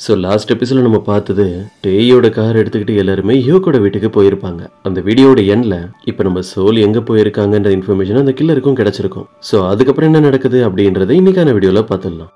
So last எபிசோட நம்ம பார்த்தது டேயோட கார் எடுத்துக்கிட்டு எல்லாருமே யோகோட வீட்டுக்கு போயிருப்பாங்க. அந்த வீடியோட எண்ட்ல இப்போ நம்ம சோல் எங்க போயிருக்காங்கன்ற இன்ஃபர்மேஷன் அந்த கில்லருக்கும் கிடைச்சிருக்கும். ஸோ அதுக்கப்புறம் என்ன நடக்குது அப்படின்றத இன்னைக்கான வீடியோல பார்த்துடலாம்.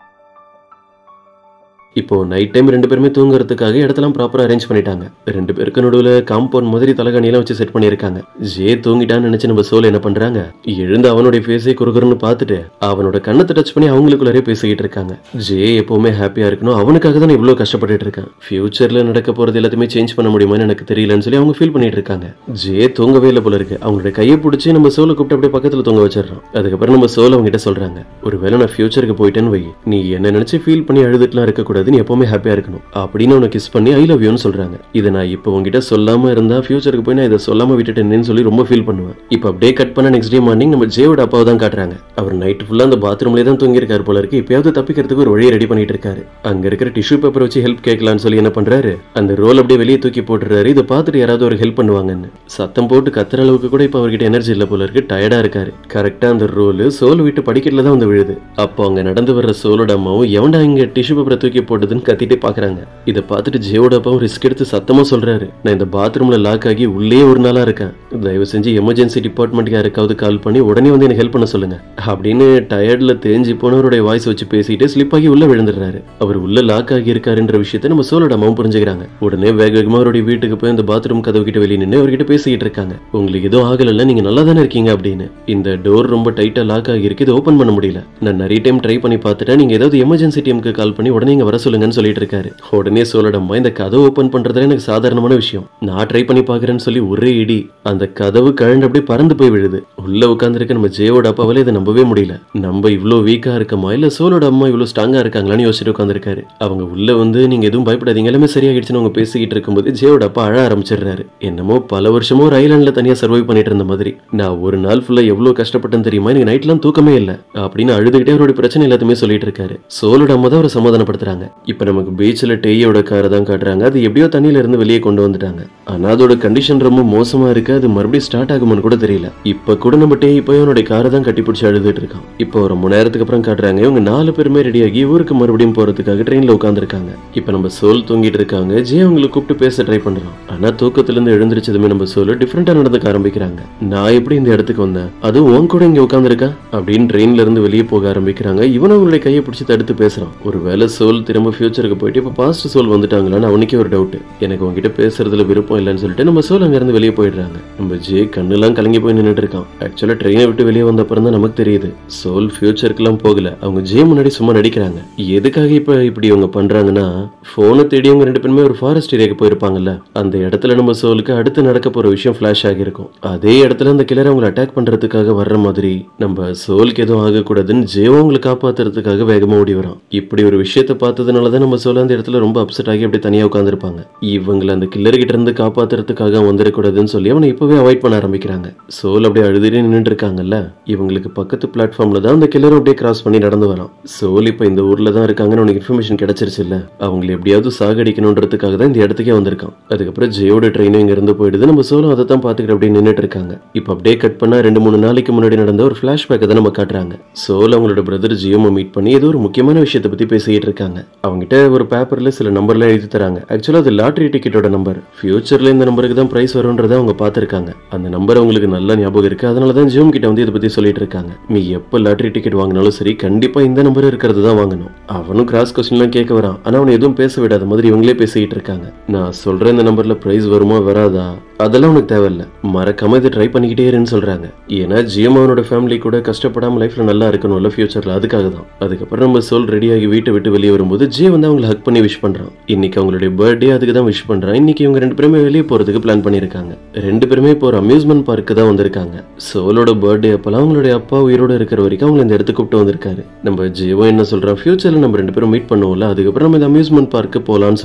இப்போ நைட் டைம் ரெண்டு பேருமே தூங்குறதுக்காக இடத்தெல்லாம் ப்ராப்பரா அரேஞ்ச் பண்ணிட்டாங்க. ரெண்டு பேருக்கு நடுவில் காம்பவுண்ட் மாதிரி தலகாணியெல்லாம் வச்சு செட் பண்ணியிருக்காங்க. ஜே தூங்கிட்டான்னு நினைச்சு நம்ம சோல் என்ன பண்றாங்க, எழுந்து அவனுடைய ஃபேஸை குறுகுறுன்னு பார்த்துட்டு அவனோட கண்ணத்தை டச் பண்ணி அவங்களுக்குள்ளே பேசிக்கிட்டு இருக்காங்க. ஜே எப்பவுமே ஹாப்பியா இருக்கணும், அவனுக்காக தான் இவ்வளவு கஷ்டப்பட்டு இருக்கான். ஃபியூச்சர்ல நடக்க போறது எல்லாத்தையுமே சேஞ்ச் பண்ண முடியுமான்னு எனக்கு தெரியலன்னு சொல்லி அவங்க ஃபீல் பண்ணிட்டு இருக்காங்க. ஜே தூங்கவே இல்லை போல இருக்கு. அவங்களோட கையை பிடிச்சி நம்ம சோலை கூப்பிட்டு அப்படியே பக்கத்துல தூங்க வச்சிடறோம். அதுக்கப்புறம் நம்ம சோல் அவங்க கிட்ட சொல்றாங்க, ஒருவேளை நான் ஃபியூச்சருக்கு போயிட்டேன்னு வை, நீ என்ன நினைச்சு ஃபீல் பண்ணி அழுதுட்டுலாம் இருக்கக்கூடாது, நீ எப்பவுமே ஹாப்பியா இருக்கணும் அப்படின்னு அவனை கிஸ் பண்ணி ஐ லவ் யூன்னு சொல்றாங்க. இதை நான் இப்போ உங்ககிட்ட சொல்லாம இருந்தா ஃபியூச்சருக்கு போய் நான் இதை சொல்லாம விட்டுட்டேன்னு சொல்லி ரொம்ப ஃபீல் பண்ணுவேன். இப்போ அப்படியே கட் பண்ண நெக்ஸ்ட் டே மார்னிங் நம்ம ஜேவோட அப்பாவை தான் காட்டுறாங்க. அவர் நைட் ஃபுல்லா அந்த பாத்ரூம்லேயே தான் தூங்கியிருக்காரு போல இருக்கு. இப்பயாவது தப்பிக்கிறதுக்கு ஒரு வழியை ரெடி பண்ணிட்டு இருக்காரு. அங்க இருக்கிற டிஷ்யூ பேப்பர் வச்சு ஹெல்ப் கேட்கலான்னு சொல்லி என்ன பண்றாரு, அந்த ரோல் அப்படியே வெளியே தூக்கி போட்டுறாரு. இதை பார்த்துட்டு யாராவது ஒரு ஹெல்ப் பண்ணுவாங்கன்னு சத்தம் போட்டு கத்துற அளவுக்கு கூட இப்போ அவர்கிட்ட எனர்ஜி இல்லை போல இருக்கு, டயர்டா இருக்காரு. கரெக்டா அந்த ரோல் சோல் விட்டு படிக்கட்டுல தான் வந்து விழுது. அப்போ அங்க நடந்து வர்ற சோலோட அம்மாவும் எவன்டா இங்க டிஷ்யூ பேப்பரை தூக்கி போட்டதுன்னு கத்திட்டே பாக்குறாங்க. இதை பார்த்துட்டு ஜேவோட அப்பாவும் ரிஸ்க் எடுத்து சத்தமா சொல்றாரு, நான் இந்த பாத்ரூம்ல லாக் ஆகி உள்ளே ஒரு நாளா இருக்கேன், தயவு செஞ்சு எமர்ஜென்சி டிபார்ட்மெண்ட்டுக்கு யாருக்காவது கால் பண்ணி உடனே வந்து எனக்கு ஹெல்ப் பண்ண சொல்லுங்க அப்படின்னு டயர்ட்ல தேஞ்சு போனவருடைய வாய்ஸ் வச்சு பேசிட்டு ஸ்லிப் ஆகி உள்ள விழுந்துடுறாரு. அவர் உள்ள லாக் ஆகி இருக்காருன்ற விஷயத்தை நம்ம சோலோட அம்மாவும் புரிஞ்சுக்கிறாங்க. உடனே வேக வேகமா அவருடைய வீட்டுக்கு போய் அந்த பாத்ரூம் கதவு கிட்ட வெளியே நின்று அவர்கிட்ட பேசிக்கிட்டு இருக்காங்க. உங்களுக்கு எதுவும் ஆகல, நீங்க நல்லா தானே இருக்கீங்க அப்படின்னு. இந்த டோர் ரொம்ப டைட்டா லாக் ஆகி இருக்கு, இதை ஓபன் பண்ண முடியல, நான் நிறைய டைம் ட்ரை பண்ணி பார்த்துட்டேன், நீங்க ஏதாவது எமர்ஜென்சி டீமுக்கு கால் பண்ணி உடனே இங்க வர சொல்லுங்கன்னு சொல்லிட்டு இருக்காரு. உடனே சோலோட அம்மா, இந்த கதவு ஓபன் பண்றதுல எனக்கு சாதாரணமான விஷயம், நான் ட்ரை பண்ணி பாக்குறேன்னு சொல்லி ஒரே இடி அந்த கதவு கழண்டு அப்படியே பறந்து போய் விழுது. உள்ள உட்கார்ந்துருக்க நம்ம ஜேவோட அப்பாவால இதை நம்பவே முடியல. நம்ம இவ்வளவு வீக்கா இருக்கமா இல்ல சோலோட அம்மா இவ்வளவு ஸ்ட்ராங்கா இருக்காங்களான்னு யோசிச்சுட்டு உட்காந்துருக்காரு. அவங்க உள்ள வந்து நீங்க எதுவும் பயப்படாதீங்க, எல்லாமே சரியாகிடுச்சுன்னு அவங்க பேசிக்கிட்டு இருக்கும்போது ஜேவோட அப்பா அழ ஆரம்பிச்சிடுறாரு. என்னமோ பல வருஷமோ ஒரு ஐலாண்ட்ல தனியா சர்வை பண்ணிட்டு இருந்த மாதிரி, நான் ஒரு நாள் ஃபுல்லா எவ்வளவு கஷ்டப்பட்டேன்னு தெரியுமா, எனக்கு நைட்லாம் தூக்கமே இல்லை அப்படின்னு அழுதுகிட்டே அவரோட பிரச்சனை எல்லாத்தையுமே சொல்லிட்டு இருக்காரு. சோலோட அம்மா தான் அவரை சமாதானப்படுத்துறாங்க. இப்ப நமக்கு பீச்ல டேயோட காரை தான் காட்டுறாங்க. அது எப்படியோ தண்ணியில இருந்து வெளியே கொண்டு வந்துட்டாங்க. ஆனா அதோட கண்டிஷன் ரொம்ப மோசமா இருக்கு, அது மறுபடியும் ஸ்டார்ட் ஆகுமான்னு கூட தெரியல. இப்ப கூட நம்ம டே இப்போ அவனுடைய காரை தான் கட்டி பிடிச்சி அழுதுட்டு இருக்கான். இப்போ ஒரு 3 நேரத்துக்கு அப்புறம் காட்டுறாங்க, இவங்க 4 பேருமே ரெடியாகி ஊருக்கு மறுபடியும் போறதுக்காக ட்ரெயின்ல உட்காந்துருக்காங்க. இப்ப நம்ம சோல் தூங்கிட்டு இருக்காங்க. ஜே அவங்களை கூப்பிட்டு பேச ட்ரை பண்றான். ஆனா தூக்கத்துல இருந்து எழுந்திருச்சதுமே நம்ம சோல் டிஃபரெண்டா நடந்துக்க ஆரம்பிக்கிறாங்க. நான் எப்படி இந்த இடத்துக்கு வந்தேன், அது உன் கூட இங்க உட்காந்துருக்கா அப்படின்னு ட்ரெயின்ல இருந்து வெளியே போக ஆரம்பிக்கிறாங்க. இவன் அவங்களுடைய கையை பிடிச்சி தடுத்து பேசுறான். ஒரு வேலை சோல் திரும்ப ஃபியூச்சருக்கு போயிட்டு இப்ப பாஸ்ட் சோல் வந்துட்டாங்களான்னு அவனுக்கே ஒரு டவுட். எனக்கு உங்ககிட்ட பேசுறதுல விருப்பம் இல்லைன்னு சொல்லிட்டு நம்ம சோல் அங்க இருந்து வெளியே போயிடுறாங்க. நம்ம ஜே கண்ணெல்லாம் கலங்கி போய் நின்றுட்டு இருக்கான். ஆக்சுவலா ட்ரெயினை விட்டு வெளியே வந்த அப்புறம் தான் நமக்கு தெரியுது சோல் ஃபியூச்சருக்குலாம் போகல, அவங்க ஜே முன்னாடி சும்மா நடிக்கிறாங்க. எதுக்காக இப்ப இப்படி அவங்க பண்றாங்கன்னா, போனை தேடி அவங்க 2 பேருமே ஒரு ஃபாரஸ்ட் ஏரியாக்கு போயிருப்பாங்கல்ல, அந்த இடத்துல நம்ம சோலுக்கு அடுத்து நடக்க போற விஷயம் ஃபிளாஷ் ஆகிருக்கும். அதே இடத்துல அந்த கிளர் அவங்களை அட்டாக் பண்றதுக்காக வர்ற மாதிரி நம்ம சோலுக்கு எதுவும் ஆகக்கூடாதுன்னு ஜேவோ அவங்களை காப்பாத்துறதுக்காக வேகமா ஓடி வரான். இப்படி ஒரு விஷயத்தை பார்த்ததுனாலதான் நம்ம சோல் அந்த இடத்துல ரொம்ப அப்செட் ஆகி அப்படி தனியா உட்காந்துருப்பாங்க. இவங்களை அந்த கில்லர் கிட்ட இருந்து காப்பாத்துறதுக்காக வந்துடக்கூடாதுன்னு சொல்லி அவனை இப்பவே அவாய்ட் பண்ண ஆரம்பிக்கிறாங்க. சோல் அப்படியே அழுதுட்டே நின்றுட்டு இருக்காங்கல்ல, இவங்களுக்கு பக்கத்து பிளாட்ஃபார்ம்ல தான் அந்த கில்லர் அப்படியே கிராஸ் பண்ணி நடந்து வரான். சோல் இப்ப இந்த ஊர்ல தான் இருக்காங்கன்னு உனக்கு இன்ஃபர்மேஷன் கிடைச்சிருச்சு இல்ல, அவங்களை எப்படியாவது சாகடிக்கணும்ன்றதுக்காக தான் இந்த இடத்துக்கே வந்திருக்கான். அதுக்கப்புறம் ஜேயோட ட்ரெயினும் இங்க இருந்து போயிடுது. நம்ம சோலும் அதை தான் பாத்துக்கிட்டு அப்படியே நின்றுட்டு இருக்காங்க. இப்ப அப்படியே கட் பண்ணா 2-3 நாளைக்கு முன்னாடி நடந்த ஒரு பிளாஷ்பேக்கை தான் நம்ம காட்டுறாங்க. சோல் அவங்களோட பிரதர் ஜியோம மீட் பண்ணி ஏதோ ஒரு முக்கியமான விஷயத்தை பத்தி பேசிட்டு இருக்காங்க. அவங்ககிட்ட ஒரு பேப்பர்ல சில நம்பர்லாம் எழுதி தராங்க. ஆக்சுவலா அது லாட்டரி டிக்கெட்டோட நம்பர். ஃபியூச்சர்ல இந்த நம்பருக்கு தான் பிரைஸ் வரும்ன்றதை அவங்க பார்த்திருக்காங்க. அந்த நம்பர் அவங்களுக்கு நல்லா ஞாபகம் இருக்கு. அதனாலதான் ஜியோம் கிட்ட வந்து இதை பத்தி சொல்லிட்டு இருக்காங்க. நீ எப்ப லாட்டரி டிக்கெட் வாங்கினாலும் சரி, கண்டிப்பா இந்த நம்பர் இருக்கிறது தான் வாங்கணும். அவனும் கிராஸ் கொஸ்டின்லாம் கேட்க வரான். ஆனா அவனை எதுவும் பேச விடாத மாதிரி இவங்களே பேசிக்கிட்டு இருக்காங்க. நான் சொல்றேன் இந்த நம்பர்ல பிரைஸ் வருமா வராதா அதெல்லாம் உனக்கு தேவையில்ல, மறக்காம இதை ட்ரை பண்ணிக்கிட்டே இருன்னு சொல்றாங்க. ஏன்னா ஜிஎம் அவனோட ஃபேமிலி கூட கஷ்டப்படாம லைஃப்ல நல்லா இருக்கணும்ல ஃபியூச்சர்ல, அதுக்காக தான். அதுக்கப்புறம் நம்ம சோல் ரெடியாகி வீட்டை விட்டு வெளியே வரும்போது ஜே வந்து அவங்களை ஹக் பண்ணி விஷ் பண்றான். இன்னைக்கு அவங்களுடைய பர்த்டே, அதுக்கு தான் விஷ் பண்றான். இன்னைக்கு இவங்க 2 பேருமே வெளியே போறதுக்கு பிளான் பண்ணிருக்காங்க. 2 பேருமே இப்போ ஒரு அம்யூஸ்மெண்ட் பார்க்கு தான் வந்திருக்காங்க. சோலோட பர்த்டே அப்பெல்லாம் அவங்களுடைய அப்பா உயிரோட இருக்கிற வரைக்கும் அவங்க இந்த இடத்துக்கு கூப்பிட்டு வந்திருக்காரு. நம்ம ஜேவோ என்ன சொல்றான், ஃபியூச்சர்ல நம்ம 2 பேரும் மீட் பண்ணுவோம்ல, அதுக்கப்புறம் நம்ம இந்த அம்யூஸ்மெண்ட் பார்க்கு போலான்னு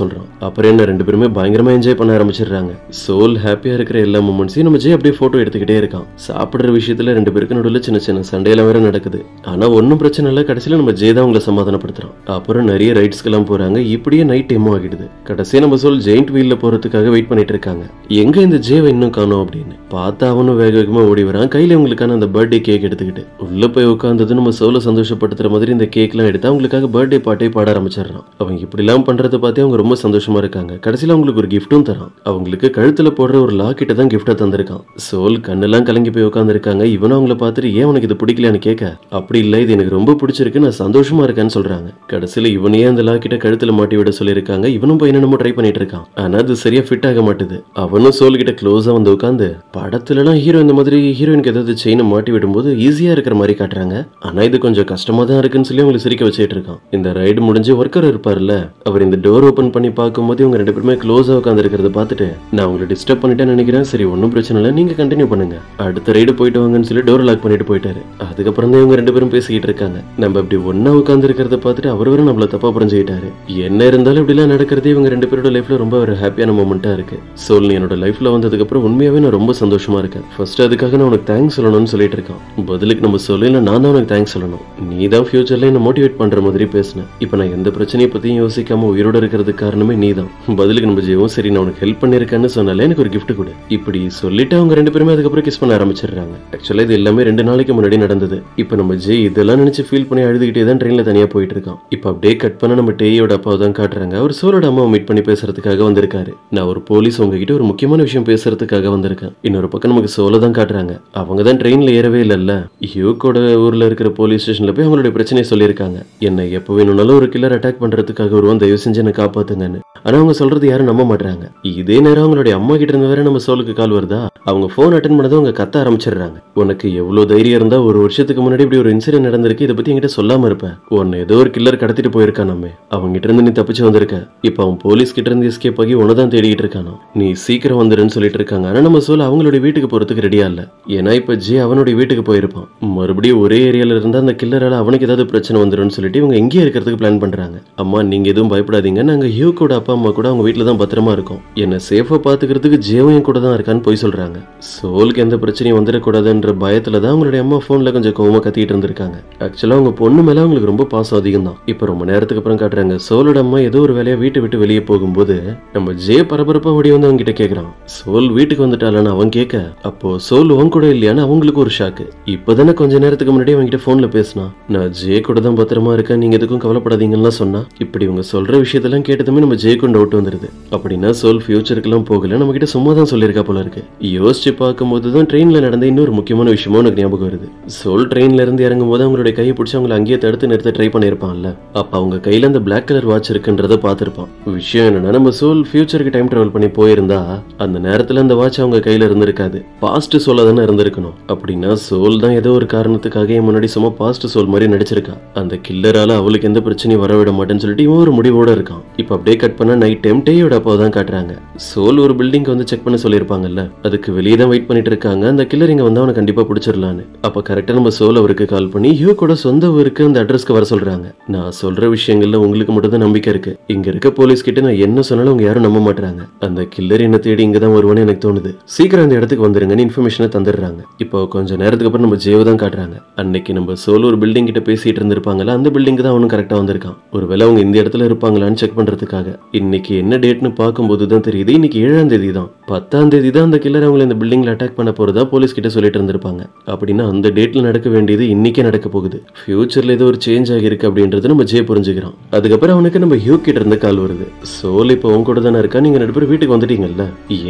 சொல்றோம். அப்புறம் என்ன 2 பேருமே பயங்கரமா என்ஜாய் பண்ண ஆரம்பிச்சிடுறாங்க. சோல் ஹாப்பி ஹாப்பியா இருக்கிற எல்லா மூமெண்ட்ஸையும் நம்ம ஜே அப்படியே போட்டோ எடுத்துக்கிட்டே இருக்கான். சாப்பிடுற விஷயத்துல ரெண்டு பேருக்கு நடுவில் சின்ன சின்ன சண்டையெல்லாம் வேற நடக்குது. ஆனா ஒன்னும் பிரச்சனை இல்ல. கடைசியில நம்ம ஜே தான் உங்களை சமாதானப்படுத்துறான். அப்புறம் நிறைய ரைட்ஸ்க்கு எல்லாம் போறாங்க. இப்படியே நைட் டைமும் ஆகிடுது. கடைசியா நம்ம சோல் ஜெயிண்ட் வீல்ல போறதுக்காக வெயிட் பண்ணிட்டு இருக்காங்க. எங்க இந்த ஜேவை இன்னும் காணோம் அப்படின்னு பார்த்தா அவனும் வேக வேகமா ஓடி வரான். கையில அவங்களுக்கான அந்த பர்த்டே கேக் எடுத்துக்கிட்டு உள்ள போய் உட்கார்ந்தது நம்ம சோலை சந்தோஷப்படுத்துற மாதிரி இந்த கேக் எல்லாம் எடுத்து அவங்களுக்காக பர்த்டே பாட்டை பாட ஆரம்பிச்சிடறான். அவங்க இப்படி எல்லாம் பண்றதை பார்த்து அவங்க ரொம்ப சந்தோஷமா இருக்காங்க. கடைசியில அவங்களுக்கு ஒரு கிஃப்டும் தரான். அவங்களுக்கு கழுத்துல போடுற ஒரு லாக்கெட்டை தான் கிஃப்டா தந்திருக்கான். சோல் கண்ணெல்லாம் கலங்கி போய் உட்கார்ந்து இருக்காங்க. இவனும் அவங்கள பார்த்துட்டு ஏன் உனக்கு இது பிடிக்கலன்னு கேட்க, அப்படி இல்ல இது எனக்கு ரொம்ப பிடிச்சிருக்கு, நான் சந்தோஷமா இருக்கேன்னு சொல்றாங்க. கடைசியில இவனையே அந்த லாக்கெட்டை கழுத்துல மாட்டி விட சொல்லியிருக்காங்க. இவனும் போய் என்னமோ ட்ரை பண்ணிட்டு இருக்கான். ஆனா அது சரியா ஃபிட் ஆக மாட்டுது. அவனும் சோல் கிட்ட க்ளோஸா வந்து உட்காந்து படத்துல எல்லாம் ஹீரோ இந்த மாதிரி ஹீரோயினுக்கு ஏதாவது செயினை மாட்டி விடும்போது ஈஸியா இருக்கிற மாதிரி காட்டுறாங்க. ஆனா இது கொஞ்சம் கஷ்டமா தான் இருக்குன்னு சொல்லி அவங்களை சிரிக்க வச்சுட்டு இருக்கான். இந்த ரைடு முடிஞ்சு ஒர்க்கர் இருப்பார்ல, அவர் இந்த டோர் ஓபன் பண்ணி பார்க்கும்போது இவங்க ரெண்டு பேருமே க்ளோஸா உட்காந்து இருக்கிறத பார்த்துட்டு நான் உங்களை டிஸ்டர்ப் பண்ணிட்டேன்னு நினைக்கிறேன், சரி ஒன்னும் பிரச்சனை இல்லை, நீங்க கண்டினியூ பண்ணுங்க, அடுத்த ரைடு போயிட்டு வாங்கன்னு சொல்லி டோர் லாக் பண்ணிட்டு போயிட்டாரு. அதுக்கப்புறம் தான் இவங்க ரெண்டு பேரும் பேசிக்கிட்டு இருக்காங்க. நம்ம இப்படி ஒன்னா உட்காந்து இருக்கிறத பார்த்துட்டு அவர் வேற நம்மள தப்பா புரிஞ்சுக்கிட்டாரு. என்ன இருந்தாலும் இப்படி எல்லாம் நடக்கிறது இவங்க ரெண்டு பேரோட லைஃப்ல ரொம்ப ஒரு ஹாப்பியான மூமெண்டா இருக்கு. சோல் நீ என்னோட லைஃப்ல வந்ததுக்கு அப்புறம் உண்மையாவே நான் ரொம்ப சந்தோஷமா இருக்கேன். ஃபர்ஸ்ட் அதுக்காக நான் உனக்கு தேங்க்ஸ் சொல்லணும்னு சொல்லிட்டு இருக்கான். பதிலுக்கு நம்ம சொல்லல, நான் தான் உனக்கு தேங்க்ஸ் சொல்லணும், நீ தான் ஃபியூச்சர்ல என்ன மோட்டிவேட் பண்ற மாதிரி பேசின. இப்ப நான் எந்த பிரச்சனையை பத்தியும் யோசிக்காம உயிரோட இருக்கிறதுக்கு காரணமே நீ தான். பதிலுக்கு நம்ம ஜீவம் சரி நான் உனக்கு ஹெல்ப் பண்ணிருக்கேன்னு சொன்னாலே எனக்கு ஒரு கிஃப்ட் கொடு. இப்படி சொல்லிட்டு அவங்க ரெண்டு பேருமே அதுக்கப்புறம் கிஸ் பண்ண ஆரம்பிச்சிடுறாங்க. ஆக்சுவலா இது எல்லாமே 2 நாளைக்கு முன்னாடி நடந்தது. இப்ப நம்ம ஜே இதெல்லாம் நினைச்சு ஃபீல் பண்ணி அழுதுகிட்டே தான் ட்ரெயின்ல தனியா போயிட்டு இருக்கான். இப்ப அப்படியே கட் பண்ண நம்ம டேயோட அப்பாவை தான் காட்டுறாங்க. அவர் சோலோட அம்மாவை மீட் பண்ணி பேசுறதுக்காக வந்திருக்காரு. நான் ஒரு போலீஸ் உங்ககிட்ட ஒரு முக்கியமான விஷயம் பேசுறதுக்காக வந்திருக்கேன். இன்னொரு பக்கம் நமக்கு சோலை தான் காட்டுறாங்க. அவங்க தான் ட்ரெயின்ல ஏறவே இல்லல்ல, ஹியூக்கோட ஊர்ல இருக்கிற போலீஸ் ஸ்டேஷன்ல போய் அவங்களுடைய பிரச்சனையை சொல்லியிருக்காங்க. என்ன எப்ப வேணும்னாலும் ஒரு கில்லர் அட்டாக் பண்றதுக்காக வருவான், தயவு செஞ்சு என்ன காப்பாத்துங்கன்னு. ஆனா அவங்க சொல்றது யாரும் நம்ப மாட்டாங்க. இதே நேரம் அவங்களுடைய அம்மா கிட்ட இருந்து வேற நம்ம சோலுக்கு கால் வருதா. அவங்க போன் அட்டன் பண்ணதும் அவங்க கத்த ஆரம்பிச்சிடுறாங்க. உனக்கு எவ்வளவு தைரியம் இருந்தா ஒரு வருஷத்துக்கு முன்னாடி இப்படி ஒரு இன்சிடென்ட் நடந்திருக்கு, இதை பத்தி என்கிட்ட சொல்லாம இருப்பேன். உன்னை ஏதோ ஒரு கில்லர் கடத்திட்டு போயிருக்கான், நம்ம அவங்க கிட்ட இருந்து நீ தப்பிச்சு வந்திருக்க. இப்ப அவன் போலீஸ் கிட்ட இருந்து எஸ்கேப் ஆகி உனதான் தேடிட்டு இருக்கானோ, நீ சீக்கிரம் வந்துருன்னு சொல்லிட்டு இருக்காங்க. ஆனா நம்ம சோல் அவங்களுடைய வீட்டுக்கு போறதுக்கு ரெடியா இல்ல. ஏன்னா இப்ப ஜே அவனுடைய வீட்டுக்கு போயிருப்பான். மறுபடியும் ஒரே ஏரியால இருந்தா அந்த கில்லரால அவனுக்கு ஏதாவது பிரச்சனை வந்துருன்னு சொல்லிட்டு இவங்க எங்கேயே இருக்கிறதுக்கு பிளான் பண்றாங்க. அம்மா நீங்க எதுவும் பயப்படாதீங்க, நாங்க ஹியூக்கோட அப்பா அம்மா கூட அவங்க வீட்டுல தான் பத்திரமா இருக்கும், என்ன சேஃபா பாத்துக்கிறதுக்கு ஜேவும் கூட தான் இருக்கான்னு போய் சொல்றாங்க. சோலுக்கு எந்த பிரச்சனையும் வந்துடக்கூடாதுன்ற பயத்துல தான் அவங்களுடைய அம்மா போன்ல கொஞ்சம் கோவமா கத்திட்டு இருந்திருக்காங்க. ஆக்சுவலா அவங்க பொண்ணு மேல அவங்களுக்கு ரொம்ப பாசம் அதிகம் தான். இப்ப ரொம்ப நேரத்துக்கு அப்புறம் காட்டுறாங்க சோலோட அம்மா ஏதோ ஒரு வேலையா வீட்டை விட்டு வெளியே போகும்போது நம்ம ஜே பரபரப்பா ஓடி வந்து அவங்க கிட்ட கேக்குறான், சோல் வீட்டுக்கு வந்துட்டாளான்னு அவன் கேட்க, அப்போ சோல் உன் கூட இல்லையான்னு அவங்களுக்கு ஒரு ஷாக்கு. இப்பதானே கொஞ்ச நேரத்துக்கு முன்னாடி அவங்க கிட்ட போன்ல பேசினா, நான் ஜே கூட தான் பத்திரமா இருக்கேன், நீங்க எதுக்கும் கவலைப்படாதீங்கன்னு சொன்னா. இப்படி இவங்க சொல்ற விஷயத்தெல்லாம் கேட்டதுமே நம்ம ஜேக்கும் டவுட் வந்துருது. அப்படின்னா சோல் ஃபியூச்சருக்கு எல்லாம் போகல, நம்ம கிட்ட சும்மா தான் சொல்லியிருக்கா போல இருக்கு. யோசிச்சு பார்க்கும்போது தான் ட்ரெயின்ல நடந்த இன்னொரு முக்கியமான விஷயமும் எனக்கு ஞாபகம் வருது. சோல் ட்ரெயின்ல இருந்து இறங்கும் போது அவங்களுடைய கையை பிடிச்சி அவங்களை அங்கேயே தடுத்து நிறுத்த ட்ரை பண்ணிருப்பான்ல, அப்ப அவங்க கையில அந்த பிளாக் கலர் வாட்ச் இருக்குன்றத பார்த்திருப்பான். விஷயம் என்னன்னா நம்ம சோல் ஃபியூச்சருக்கு டைம் டிராவல் பண்ணி போயிருந்தா அந்த நேரத்துல அந்த வாட்ச் அவங்க கையில இருந்திருக்காது, பாஸ்ட் சோலா தானே இருந்திருக்கணும். அப்படின்னா சோல் தான் ஏதோ ஒரு காரணத்துக்காக முன்னாடி சும்மா பாஸ்ட் சோல் மாதிரி நடிச்சிருக்கா. அந்த கில்லரால அவளுக்கு எந்த பிரச்சனையும் வரவிட மாட்டேன்னு சொல்லிட்டு இவன் ஒரு முடிவோட இருக்கான். இப்ப அப்படியே கட் பண்ண நைட் டைம் டேயோட அப்பா தான் காட்டுறாங்க. சோல் ஒரு பில்டிங் வந்து செக் பண்ண சொல்லியிருப்பாங்கல்ல, அதுக்கு வெளியே தான் வெயிட் பண்ணிட்டு இருக்காங்க. அந்த கில்லர் இங்க வந்து அவனை கண்டிப்பா பிடிச்சிடலான்னு. அப்ப கரெக்டா நம்ம சோல் அவருக்கு கால் பண்ணி ஹியூக்கோட சொந்த ஊருக்கு அந்த அட்ரஸ்க்கு வர சொல்றாங்க. நான் சொல்ற விஷயங்கள்ல உங்களுக்கு மட்டும் தான் நம்பிக்கை இருக்கு, இங்க இருக்க போலீஸ் கிட்ட நான் என்ன சொன்னாலும் அவங்க யாரும் நம்ப மாட்டாங்க. அந்த கில்லர் என்ன தேடி இங்க தான் வருவான்னு எனக்கு தோணுது, சீக்கிரம் அந்த இடத்துக்கு வந்துருங்கன்னு இன்ஃபர்மேஷனை தந்துடுறாங்க. இப்போ கொஞ்ச நேரத்துக்கு அப்புறம் நம்ம ஜேவ் தான் காட்டுறாங்க. அன்னைக்கு நம்ம சோல் ஒரு பில்டிங் கிட்ட பேசிட்டு இருந்திருப்பாங்கல்ல, அந்த பில்டிங் தான் அவனும் கரெக்டா வந்திருக்கான். ஒருவேளை அவங்க இந்த இடத்துல இருப்பாங்களான்னு செக் பண்றதுக்காக. இன்னைக்கு என்ன டேட்னு பார்க்கும்போது தான் தெரியுது, இன்னைக்கு 7ஆம் தேதி தான். 10ஆம் தேதி தான் அந்த கில்லர் அவங்களை இந்த பில்டிங்ல அட்டாக் பண்ண போறதா போலீஸ் கிட்ட சொல்லிட்டு இருந்திருப்பாங்க. அப்படின்னா அந்த டேட்ல நடக்க வேண்டியது இன்னைக்கே நடக்க போகுது. ஃபியூச்சர்ல ஏதோ ஒரு சேஞ்ச் ஆகிருக்கு அப்படின்றது நம்ம ஜே புரிஞ்சுக்கிறான். அதுக்கப்புறம் அவனுக்கு நம்ம ஹியூ கிட்ட இருந்து கால் வருது. சோல் இப்போ உங்க கூட தானே இருக்கா, நீங்க 2 பேரும் வீட்டுக்கு வந்துட்டீங்கல்ல.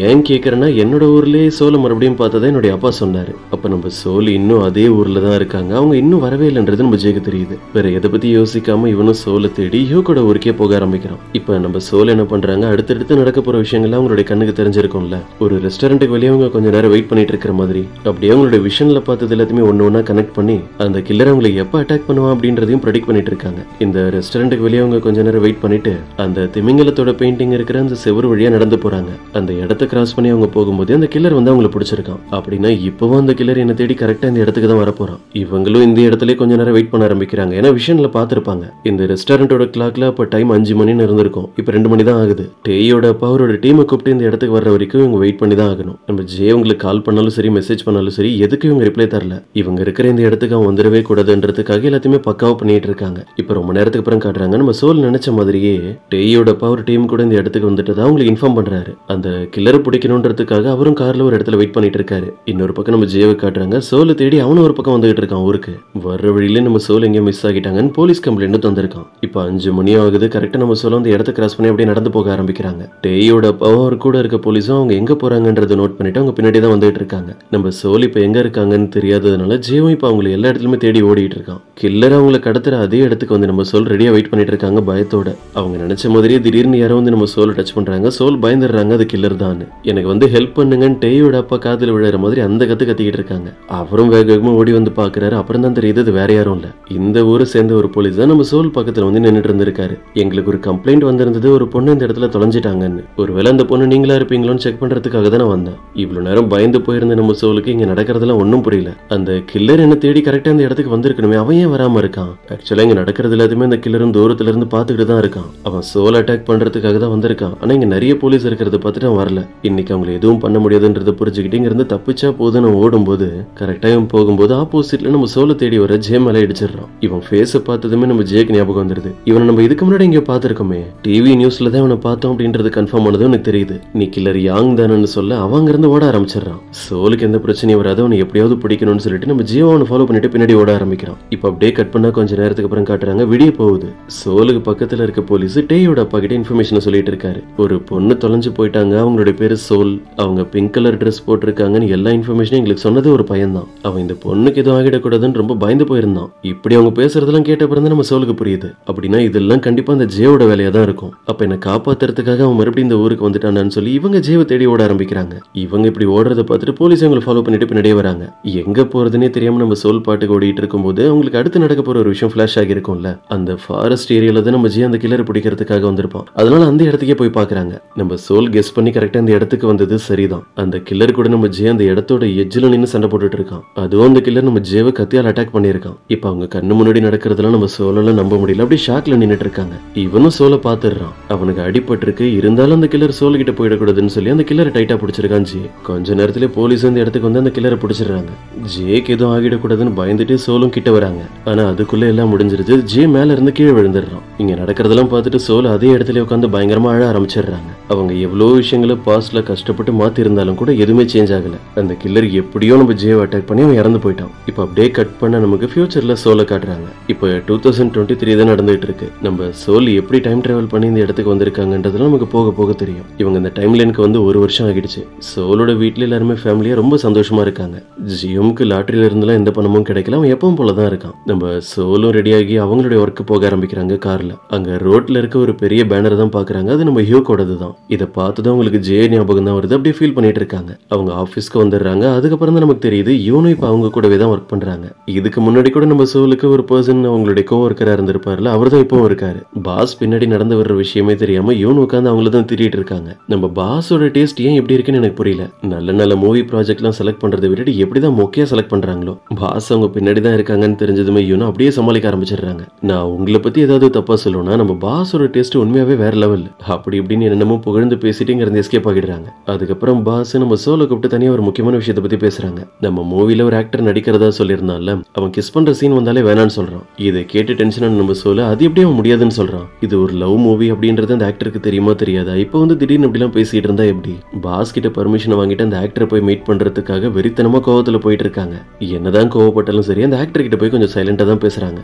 ஏன் கேக்குறேன்னா என்னோட ஊர்லயே சோலை மறுபடியும் பார்த்ததா என்னுடைய அப்பா சொன்னாரு. அப்ப நம்ம சோல் இன்னும் அதே ஊர்ல தான் இருக்காங்க, அவங்க இன்னும் வரவே இல்லைன்றது நம்ம ஜேக்கு தெரியுது. வேற எதை பத்தி யோசிக்காம இவனும் சோலை தேடி ஹியூக்கோட ஊருக்கே போக ஆரம்பிக்கிறான். இப்ப நம்ம சோல் என்ன பண்றாங்க, அடுத்தடுத்து நடக்க போற விஷயங்கள்லாம் அவங்களுடைய கண்ணுக்கு தெரிஞ்சிருக்கும்ல. ஒரு ரெஸ்டாரண்ட்டுக்கு வெளியே அவங்க கொஞ்ச நேரம் வெயிட் பண்ணிட்டு இருக்கிற மாதிரி அப்படியே அவங்களுடைய விஷன்ல பார்த்தது எல்லாத்தையுமே ஒண்ணு கனெக்ட் பண்ணி அந்த கில்லர் அவங்களை எப்ப அட்டாக் பண்ணுவான் அப்படின்றதையும் ப்ரெடிக்ட் பண்ணிட்டு இருக்காங்க. இந்த ரெஸ்டாரண்ட்டுக்கு வெளியே அவங்க கொஞ்ச நேரம் வெயிட் பண்ணிட்டு அந்த திமிங்கலத்தோட பெயிண்டிங் இருக்கிற அந்த செவரு வழியா நடந்து போறாங்க. அந்த இடத்தை கிராஸ் பண்ணி அவங்க போகும்போது அந்த கில்லர் வந்து அவங்களை பிடிச்சிருக்கான். அப்படின்னா இப்பவும் அந்த கில்லர் என்ன தேடி கரெக்டா இந்த இடத்துக்கு தான் வரப்போறான். இவங்களும் இந்த இடத்துல கொஞ்ச நேரம் வெயிட் பண்ண ஆரம்பிக்கிறாங்க. ஏன்னா விஷன்ல பாத்திருப்பாங்க இந்த ரெஸ்டாரண்டோட கிளாக்ல அப்ப டைம் 5 மணின்னு இருந்திருக்கும். இப்ப 2 மணி தான் ஆகுது. டேயோட அப்பா அவரோட டீமை கூப்பிட்டு இந்த இடத்துக்கு வர்ற வரைக்கும் வரைக்கும் இவங்க வெயிட் பண்ணி தான் ஆகணும். நம்ம ஜே உங்களுக்கு கால் பண்ணாலும் சரி, மெசேஜ் பண்ணாலும் சரி, எதுக்கு இவங்க ரிப்ளை தரல. இவங்க இருக்கிற இந்த இடத்துக்கு அவன் வந்துடவே கூடாதுன்றதுக்காக எல்லாத்தையுமே பக்காவா பண்ணிட்டு இருக்காங்க. இப்ப ரொம்ப நேரத்துக்கு அப்புறம் காட்டுறாங்க, நம்ம சோல் நினைச்ச மாதிரியே டேயோட பவர் டீம் கூட இந்த இடத்துக்கு வந்துட்டு அவங்களுக்கு இன்ஃபார்ம் பண்றாரு. அந்த கில்லரை பிடிக்கணும்ன்றதுக்காக அவரும் கார்ல ஒரு இடத்துல வெயிட் பண்ணிட்டு இருக்காரு. இன்னொரு பக்கம் நம்ம ஜேவை காட்டுறாங்க, சோலை தேடி அவனும் ஒரு பக்கம் வந்துகிட்டு இருக்கான் ஊருக்கு. வர்ற வழியில நம்ம சோல் எங்கேயும் மிஸ் ஆகிட்டாங்கன்னு போலீஸ் கம்ப்ளைண்ட் தந்திருக்கான். இப்ப 5 மணி ஆகுது. கரெக்டா நம்ம சோல் அந்த இடத்த கிராஸ் பண்ணி அப்படியே நடந்து போக ஆரம்பிக்கிறாங்க. டேயோட பவர் கூட இருக்க போலீஸும் அவங்க எங்க போறாங்கன்றத நோட் பண்ணிட்டு அவங்க பின்னாடி தான் வந்துட்டு இருக்காங்க. நம்ம சோல் இப்ப எங்க இருக்காங்கன்னு தெரியாததுனால ஜேவும் இப்ப அவங்களை எல்லா இடத்துலயுமே தேடி ஓடிட்டு இருக்கான். கில்லர் அவங்களை கடத்துற அதே இடத்துக்கு வந்து நம்ம சோல் ரெடியா வெயிட் பண்ணிட்டு இருக்காங்க பயத்தோட. அவங்க நினைச்ச மாதிரியே திடீர்னு யாரோ வந்து நம்ம சோலை டச் பண்றாங்க. சோல் பயந்துடுறாங்க, அது கில்லர் தான். எனக்கு வந்து ஹெல்ப் பண்ணுங்கன்னு டேயோட அப்பா காதுல விழுற மாதிரி அந்த கத்திக்கிட்டு இருக்காங்க. அவரும் வேக வேகமா ஓடி வந்து பாக்குறாரு. அப்புறம் தான் தெரியுது அது வேற யாரும் இல்ல, இந்த ஊரை சேர்ந்த ஒரு போலீஸ் தான் நம்ம சோல் பக்கத்துல வந்து நின்னுட்டு இருந்திருக்காரு. எங்களுக்கு ஒரு கம்ப்ளைண்ட் வந்திருந்தது, ஒரு பொண்ணு இந்த இடத்துல தொலைஞ்சிட்டாங்கன்னு. ஒருவேளை அந்த பொண்ணு நீங்களா இருப்பீங்களோன்னு செக் பண்றதுக்காக தான் நான் வந்தேன். இவ்வளவு நேரம் பயந்து போயிருந்த நம்ம சோலுக்கு இங்க நடக்கிறதுலாம் ஒன்னும் புரியல. அந்த கில்லர் என்ன தேடி கரெக்டா அந்த இடத்துக்கு வந்திருக்கணுமே, அவன் ஏன் வராம இருக்கான்? ஆக்சுவலா இங்க நடக்கிறது எல்லாத்தையுமே அந்த கில்லரும் தூரத்துல இருந்து பாத்துக்கிட்டு தான் இருக்கான். அவன் சோல் அட்டாக் பண்றதுக்காக தான் வந்திருக்கான். ஆனா இங்க நிறைய போலீஸ் இருக்கிறத பார்த்துட்டு அவன் வரல. இன்னைக்கு அவங்களை எதுவும் பண்ண முடியாதுன்றத புரிஞ்சுக்கிட்டு இங்க இருந்து தப்பிச்சா போதும் நம்ம ஓடும்போது கரெக்டா இவன் போகும்போது ஆப்போசிட்ல நம்ம சோலை தேடி வர ஜே மேல இடிச்சிடறான். இவன் ஃபேஸ பார்த்ததுமே நம்ம ஜேக்கு ஞாபகம் வந்துருது. இவனை நம்ம இதுக்கு முன்னாடி இங்க பாத்துருக்கோமே, டிவி நியூஸ்ல தான் இவனை பார்த்தோம் அப்படின்றது கன்ஃபார்ம் ஆனது எனக்கு தெரியுது. நீ கில்லர் யாங் தானு சொல்ல அவங்க இருந்து ஓட ஆரம்பிச்சிடறான். சோலுக்கு எந்த பிரச்சனையும் வராது, அவனை எப்படியாவது பிடிக்கணும்னு சொல்லிட்டு நம்ம ஜியோ அவனை ஃபாலோ பண்ணிட்டு பின்னாடி ஓட ஆரம்பிக்கிறான். இப்ப அப்படியே கட் பண்ணா கொஞ்ச நேரத்துக்கு அப்புறம் காட்டுறாங்க, விடிய போகுது. சோலுக்கு பக்கத்துல இருக்க போலீஸ் டேயோட அப்பா கிட்ட இன்ஃபர்மேஷன் சொல்லிட்டு இருக்காரு. ஒரு பொண்ணு தொலைஞ்சு போயிட்டாங்க, அவங்களுடைய பேரு சோல், அவங்க பிங்க் கலர் ட்ரெஸ் போட்டிருக்காங்கன்னு எல்லா இன்ஃபர்மேஷனும் எங்களுக்கு சொன்னது ஒரு பையன் தான். அவன் இந்த பொண்ணுக்கு எதுவும் ஆகிடக்கூடாதுன்னு ரொம்ப பயந்து போயிருந்தான். இப்படி அவங்க பேசுறதெல்லாம் கேட்ட பிறகு நம்ம சோலுக்கு புரியுது, அப்படின்னா இதெல்லாம் கண்டிப்பா அந்த ஜேவோட வேலையா தான் இருக்கும். அப்ப என்ன காப்பாத்துறதுக்காக அவன் மறுபடியும் இந்த ஊருக்கு வந்துட்டானான்னு சொல்லி இவங்க ஜேவை தேடி ஓட ஆரம்பிக்கிறாங்க. இவங்க இப்படி ஓடுறத பார்த்துட்டு போலீஸ் அவங்களை ஃபாலோ பண்ணிட்டு பின்னாடியே வராங்க. எங்க போறதுன்னே தெரியாம நம்ம சோல் பாட்டுக்கு ஓடிட்டு இருக்கும்போது அவங்களுக்கு அடுத்து நடக்க போற ஒரு விஷயம் ஃபிளாஷ் ஆகிருக்கும்ல. அந்த ஃபாரஸ்ட் ஏரியால தான் நம்ம ஜே அந்த கில்லரை பிடிக்கிறதுக்காக வந்திருப்பான். அதனால அந்த இடத்துக்கே போய் பாக்குறாங்க. நம்ம சோல் கெஸ் பண்ணி கரெக்டா அந்த இடத்துக்கு வந்தது சரிதான். அந்த கில்லர் கூட நம்ம ஜே அந்த இடத்தோட எட்ஜ்ல நின்னு சண்டை போட்டுட்டு இருக்கான். அதுவும் அந்த கில்லர் நம்ம ஜேவை கத்தியால் அட்டாக் பண்ணியிருக்கான். இப்ப அவங்க கண்ணு முன்னாடி நடக்கிறதுலாம் நம்ம சோலால நம்ப முடியல. அப்படி ஷாக்ல நின்னுட்டு இருக்காங்க. இவனும் சோலை பாத்துறான். அவனுக்கு அடிபட்டு இருக்கு, இருந்தாலும் அந்த கில்லர் சோல் கிட்ட போயிடக்கூடாதுன்னு சொல்லி அந்த கில்லரை டைட்டா பிடிச்சிருக்கான் ஜே. கொஞ்ச நேரத்திலே போலீஸ் அந்த இடத்துக்கு வந்து அந்த கில்லரை பிடிச்சிடுறாங்க. ஜேக்கு எதுவும் ஆகிடக்கூடாதுன்னு பயந்துட்டு சோலும் கிட்ட வராங்க. ஆனா அதுக்குள்ள எல்லாம் முடிஞ்சிருச்சு. ஜே மேல இருந்து கீழே விழுந்துடுறான். இங்க நடக்கிறதெல்லாம் பார்த்துட்டு சோல் அதே இடத்துல உட்காந்து பயங்கரமா அழ ஆரம்பிச்சிடுறாங்க. அவங்க எவ்வளவு விஷயங்களை பாஸ்ட்ல கஷ்டப்பட்டு மாத்தி இருந்தாலும் கூட எதுவுமே சேஞ்ச் ஆகல. அந்த கில்லர் எப்படியோ நம்ம ஜேவை அட்டாக் பண்ணி அவன் இறந்து போயிட்டான். இப்ப அப்படியே கட் பண்ண நமக்கு ஃபியூச்சர்ல சோலை காட்டுறாங்க. இப்போ 2023 தான் நடந்துட்டு இருக்கு. நம்ம சோல் எப்படி டைம் டிராவல் பண்ணி இந்த இடத்துக்கு வந்திருக்காங்கன்றதுலாம் நமக்கு போக போக தெரியும். இவங்க இந்த டைம் லைனுக்கு வந்து 1 வருஷம் ஆகிடுச்சு. சோலோட வீட்டுல எல்லாருமே ஃபேமிலியா ரொம்ப சந்தோஷமா இருக்காங்க. ஜியோமுக்கு லாட்டரியில இருந்தெல்லாம் எந்த பணமும் கிடைக்கல, அவன் எப்பவும் போலதான் இருக்கான். நம்ம சோலும் ரெடியாகி அவங்களுடைய ஒர்க்கு போக ஆரம்பிக்கிறாங்க கார்ல. அங்க ரோட்ல இருக்க ஒரு பெரிய பேனர் தான் பாக்குறாங்க. அது நம்ம ஹியூக்கோடது தான். இதை பார்த்துதான் உங்களுக்கு ஜே ஞாபகம் தான் வருது. அப்படியே ஃபீல் பண்ணிட்டு இருக்காங்க. அவங்க ஆபீஸ்க்கு வந்துடுறாங்க. அதுக்கப்புறம் தான் நமக்கு தெரியுது இவனும் இப்ப அவங்க கூடவே தான் ஒர்க் பண்றாங்க. இதுக்கு முன்னாடி கூட நம்ம சோலுக்கு ஒரு பர்சன் அவங்களுடைய கோவர்க்கரா இருந்திருப்பாருல, அவர் தான் இப்பவும் இருக்காரு. பாஸ் பின்னாடி நடந்து வர்ற விஷயமே தெரியாம இவனு உட்காந்து அவங்கள தான் திட்டிட்டு இருக்காங்க. நம்ம பாஸோட டேஸ்ட் ஏன் இப்படி இருக்குன்னு எனக்கு புரியல. நல்ல நல்ல மூவி ப்ராஜெக்ட்லாம் செலக்ட் பண்றதை விட்டுட்டு எப்படிதான் மொக்கையா செலக்ட் பண்றாங்களோ. பாஸ் அவங்க பின்னாடி தான் இருக்காங்கன்னு தெரிஞ்சதுமே இவனும் அப்படியே சமாளிக்க ஆரம்பிச்சிடுறாங்க. நான் உங்களை பத்தி ஏதாவது தப்பா சொல்லணும்னா நம்ம பாஸோட டேஸ்ட் உண்மையாவே வேற லெவல் அப்படி இப்படின்னு என்னமோ புகழ்ந்து பேசிட்டு இங்க இருந்து எஸ்கேப் ஆகிடுறாங்க. அதுக்கப்புறம் பாஸ் நம்ம சோலை கூப்பிட்டு தனியா ஒரு முக்கியமான விஷயத்தை பத்தி பேசுறாங்க. நம்ம மூவில ஒரு ஆக்டர் நடிக்கிறதா சொல்லியிருந்தான்ல, அவன் கிஸ் பண்ற சீன் வந்தாலே வேணான்னு சொல்றான். இதை கேட்டு டென்ஷன் நம்ம சோலை அது எப்படி அவன் முடியாதுன்னு சொல்றான். இது ஒரு லவ் மூவி அப்படின்றது அந்த ஆக்டருக்கு தெரியுமா தெரியாதா? இப்போ வந்து திடீர்னு இப்படிலாம் பேசிட்டு இருந்தா எப்படி? பாஸ் கிட்ட பர்மிஷன் வாங்கிட்டு அந்த ஆக்டரை போய் மீட் பண்றதுக்காக வெறித்தனமா கோவத்துல போயிட்டு இருக்காங்க. என்னதான் கோவப்பட்டாலும் சரி அந்த ஆக்டர் கிட்ட போய் கொஞ்சம் சைலண்டா தான் பேசுறாங்க.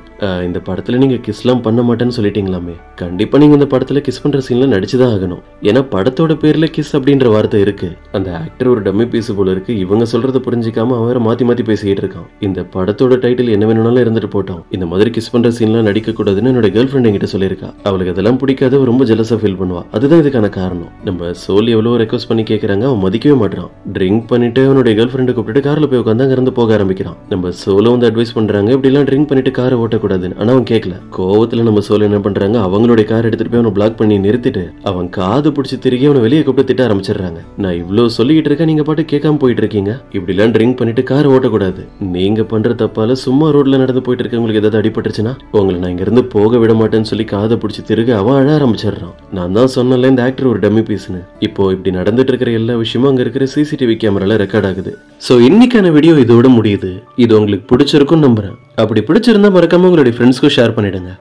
இந்த படத்துல நீங்க கிஸ்லாம் பண்ண மாட்டேன்னு சொல்லிட்டீங்களாமே, கண்டிப்பா நீங்க இந்த படத்துல கிஸ் பண்ற சீன்ல நடிச்சுதான் ஆகணும். ஏன்னா படத்தோட பேர்ல கிஸ் அப்படின்ற வார்த்தை இருக்கு. அந்த ஆக்டர் ஒரு டம்மி பீஸ் போல இருக்கு. இவங்க சொல்றத புரிஞ்சிக்காம அவரை மாத்தி மாத்தி பேசிட்டு இருக்கான். இந்த படத்தோட டைட்டில் என்ன வேணும்னாலும் இருந்துட்டு போட்டோம். இந்த மாதிரி கிஸ் பண்ற சீன்லாம் நடிக்க கூடாதுன்னு என்னோட கேர்ள் ஃப்ரெண்ட் என்கிட்ட சொல்லியிருக்கா. அவளுக்கு அதெல்லாம் பிடிக்காத, ரொம்ப ஜெலஸா ஃபீல் பண்ணுவா. அதுதான் இதுக்கான காரணம். நம்ம சோல் எவ்வளவு ரெக்வஸ்ட் பண்ணி கேட்கறாங்க, அவன் மதிக்கவே மாட்டான். ட்ரிங்க் பண்ணிட்டு அவனுடைய கேர்ள் ஃப்ரெண்டை கூப்பிட்டு கார்ல போய் உட்காந்து அங்க இருந்து போக ஆரம்பிக்கிறான். நம்ம சோலோ வந்து அட்வைஸ் பண்றாங்க இப்படி எல்லாம் ட்ரிங்க் பண்ணிட்டு காரை ஓட்டக்கூடாதுன்னு. ஆனா அவன் கேட்கல. கோவத்துல நம்ம சோல் என்ன பண்றாங்க, அவங்களுடைய கார் எடுத்துட்டு போய் அவனை பிளாக் பண்ணி நிறுத்திட்டு அவன் காது பிடிச்சி திரும்பி அவனை வெளியே கூப்பிட்டு திட்ட ஆரம்பிச்சிடுறாங்க. நான் இவ்வளவு சொல்லிட்டு இருக்கேன், நீங்க பாட்டு கேட்காம போயிட்டு இருக்கீங்க. இப்படி எல்லாம் ட்ரிங்க் பண்ணிட்டு கார் ஓட்டக்கூடாது. நீங்க பண்ற தப்பால சும்மா ரோட்ல நடந்து போயிட்டு இருக்கவங்களுக்கு ஏதாவது அடிபட்டுருச்சுன்னா உங்களை நான் இங்க இருந்து போக விட மாட்டேன்னு சொல்லி காதை பிடிச்சி திருக அவன் அழ ஆரம்பிச்சிடுறான். நான் தான் சொன்னல இந்த ஆக்டர் ஒரு டம்மி பீஸ்னு. இப்போ இப்படி நடந்துட்டு இருக்கிற எல்லா விஷயமும் அங்க இருக்கிற சிசிடிவி கேமரால ரெக்கார்ட் ஆகுது. சோ இன்னைக்கான வீடியோ இதோட முடியுது. இது உங்களுக்கு பிடிச்சிருக்கும் நம்புறேன். அப்படி பிடிச்சிருந்தா மறக்காம உங்களுடைய ஃப்ரெண்ட்ஸ்க்கும் ஷேர் பண்ணிடுங்க.